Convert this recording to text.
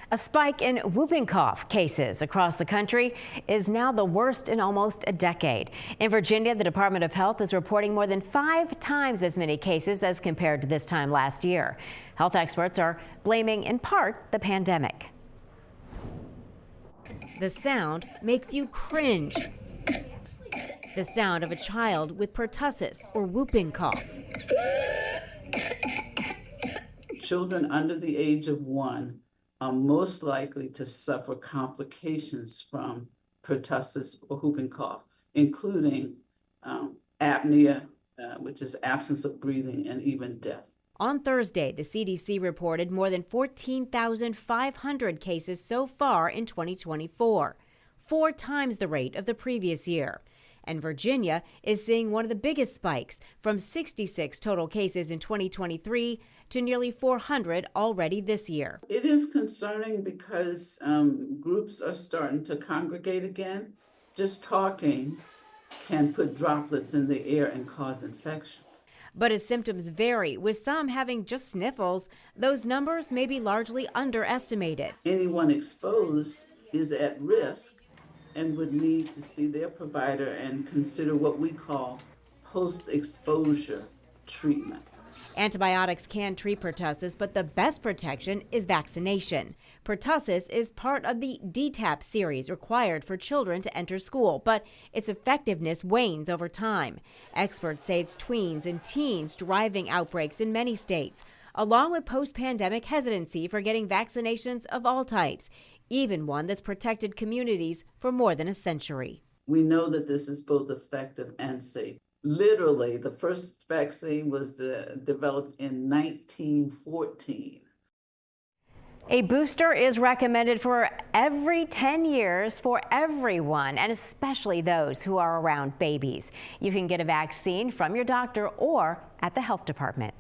A spike in whooping cough cases across the country is now the worst in almost a decade. In Virginia, the Department of Health is reporting more than 5 times as many cases as compared to this time last year. Health experts are blaming, in part, the pandemic. The sound makes you cringe. The sound of a child with pertussis or whooping cough. Children under the age of 1 are most likely to suffer complications from pertussis or whooping cough, including apnea, which is absence of breathing, and even death. On Thursday, the CDC reported more than 14,500 cases so far in 2024, 4 times the rate of the previous year. And Virginia is seeing one of the biggest spikes, from 66 total cases in 2023 to nearly 400 already this year. It is concerning because groups are starting to congregate again. Just talking can put droplets in the air and cause infection. But as symptoms vary, with some having just sniffles, those numbers may be largely underestimated. Anyone exposed is at risk and would need to see their provider and consider what we call post-exposure treatment. Antibiotics can treat pertussis, but the best protection is vaccination. Pertussis is part of the DTaP series required for children to enter school, but its effectiveness wanes over time. Experts say it's tweens and teens driving outbreaks in many states, along with post-pandemic hesitancy for getting vaccinations of all types, even one that's protected communities for more than a century. We know that this is both effective and safe. Literally, the first vaccine was developed in 1914. A booster is recommended for every 10 years for everyone, and especially those who are around babies. You can get a vaccine from your doctor or at the health department.